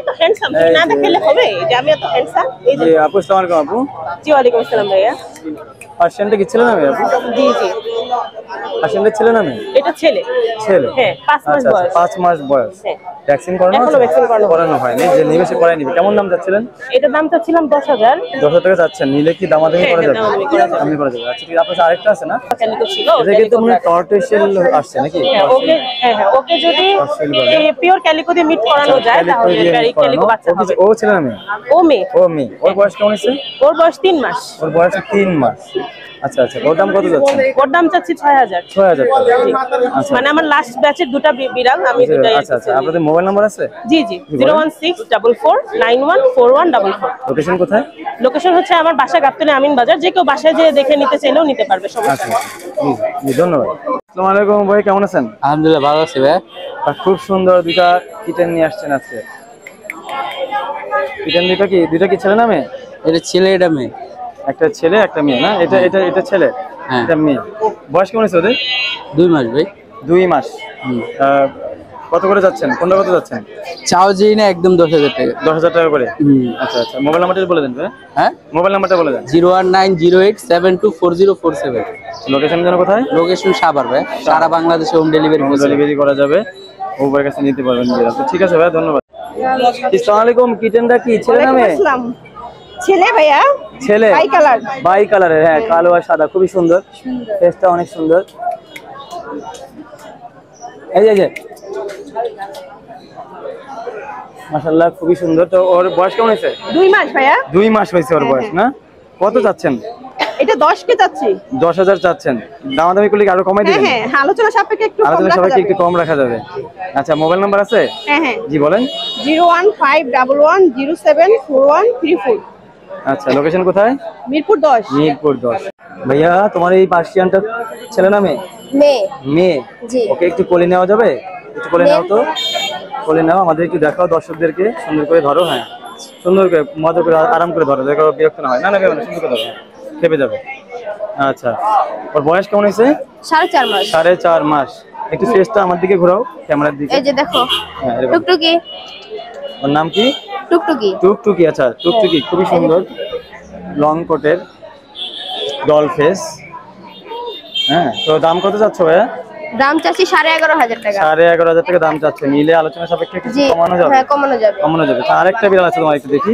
এত হ্যান্ডসাম, না দেখালে হবে যে আমি এত হ্যান্ডসাম। এই যে আপু, আসসালামু আলাইকুম আপু। জি ওয়ালাইকুম আসসালাম ভাইয়া। পার্সিয়ানটা কি ছেলে নামে আপু? জি জি, পার্সিয়ানটা ছেলে নামে? এটা ছেলে। ছেলে, হ্যাঁ 5 মাস আচ্ছা বয়স। 5 মাস বয়স। হ্যাঁ ভ্যাকসিন করানো আছে? এখনো ভ্যাকসিন করানো হয়নি, যে নিবে সে করাই নিবে। কেমন দাম চাচ্ছিলেন? এটার দাম চাচ্ছিলাম 10,000। 10,000 টাকা চাচ্ছেন, নিলে কি দামাদামি করা যাবে? দামাদামি করা যাবে। দামাদামি করা যাবে। আচ্ছা ঠিক আছে, আপনার আরেকটা আছে না? ক্যালিকো ছিল, এটা কিন্তু মনে হয় টর্টোইশেল আসছে নাকি? ওকে হ্যাঁ হ্যাঁ, ওকে যদি পিওর ক্যালিকো দিয়ে মিট করানো যায় তাহলে ক্যালিকো বাচ্চা হবে। ও ছেলে না মেয়ে? ও মেয়ে। ও মেয়ে। ওর বয়স কেমন আছে? ওর বয়স 3 মাস। ওর বয়স 3 মাস। আচ্ছা আচ্ছা, ওর দাম কত যাচ্ছে? ওর দাম চাচ্ছি 6,000। 6,000 টাকা। আচ্ছা মানে আমার লাস্ট ব্যাচের দুটো বিড়াল, আমি দুটাই। আচ্ছা আচ্ছা, আপনাদের মোবাইল নাম্বার আছে? জি জি, 01644914144। লোকেশন কোথায়? লোকেশন হচ্ছে আমার বাসা গাবতলী আমিন বাজার। যে কেউ বাসায় যে দেখে নিতে চাইলেও নিতে পারবে, সমস্যা আচ্ছা নেই। জি ধন্যবাদ। আসসালামু আলাইকুম ভাই, কেমন আছেন? আলহামদুলিল্লাহ ভালো আছি ভাই। খুব সুন্দর দুইটা কিটেন নিয়ে আসছেন আজকে। কিটেন দুইটা কি ছেলে না মেয়ে? এটা ছেলে এটা মেয়ে। একটা ছেলে একটা মেয়ে না? এটা ছেলে, হ্যাঁ। এটা মেয়ে। বয়স কেমন আছে ওদের? 2 মাস ভাই। 2 মাস। কত করে যাচ্ছেন? কোনটা কত যাচ্ছেন? চাও যেই না একদম 10,000 টাকা। 10,000 টাকা করে। আচ্ছা আচ্ছা, মোবাইল নাম্বারটা বলে দেন ভাই। হ্যাঁ, মোবাইল নাম্বারটা বলে দেন। 01908724047। লোকেশন যেন কোথায়? লোকেশন সাভার ভাই। সারা বাংলাদেশে হোম ডেলিভারি করা যাবে, ওভার কাছে নিতে পারবেন। ঠিক আছে ভাই, ধন্যবাদ। আসসালামু আলাইকুম। কিটেনটা কি ছেলে না মেয়ে? ছেলে ভাইয়া, ছেলে, বাই কালার। বাই কালারের, হ্যাঁ, কালো আর সাদা, খুবই সুন্দর। ফেসটা অনেক সুন্দর। এই যে মাশাআল্লাহ, খুবই সুন্দর। তো ওর বয়স কেমন হয়েছে? 2 মাস ভাইয়া। 2 মাস হয়েছে ওর বয়স না? কত চাচ্ছেন? এটা 10 কে চাচ্ছি। 10,000 চাচ্ছেন। দামাদামি করলে কি আরো কমাই দিবেন? হ্যাঁ, আলোচনা সাপেক্ষে একটু কম আলোচনা রাখা সবাইকে যাবে। একটু কম রাখা যাবে। আচ্ছা, মোবাইল নাম্বার আছে? হ্যাঁ হ্যাঁ, জি বলেন। 01511074134। আচ্ছা, লোকেশন কোথায়? মিরপুর 10। মিরপুর 10। ভাইয়া, তোমার এই পার্সিয়ানটা ছেলে না মেয়ে? মেয়ে। মেয়ে। জি। ওকে একটু কোলে নেওয়া যাবে? একটু কোলে নাও তো, কোলে নাও, আমাদের একটু দেখাও দর্শকদেরকে। সুন্দর করে ধরো, হ্যাঁ সুন্দর করে, মজা করে, আরাম করে ধরো, দেখো বিরক্ত না হয়। না না, সুন্দর করে ধরো, খেপে যাবে। আচ্ছা, ওর বয়স কেমন হয়েছে? 4.5 মাস। 4.5 মাস। একটু ফেসটা আমার দিকে ঘোরাও, ক্যামেরার দিকে। এই যে দেখো, হ্যাঁ, এরকম। টুকটুকি। ওর নাম কি? টুকটুকি। টুকটুকি। আচ্ছা, টুকটুকি খুবই সুন্দর, লং কোটের, ডল ফেস। হ্যাঁ, তো দাম কত চাচ্ছ ভাইয়া? দাম চাচ্ছি 11,500 টাকা। 11,500 টাকা দাম চাচ্ছে। নিলে আলোচনা সাপেক্ষে কিছু জি, কমানো যাবে? হ্যাঁ কমানো যাবে। কমানো যাবে। আরেকটা বিড়াল আছে, তোমার একটু দেখি।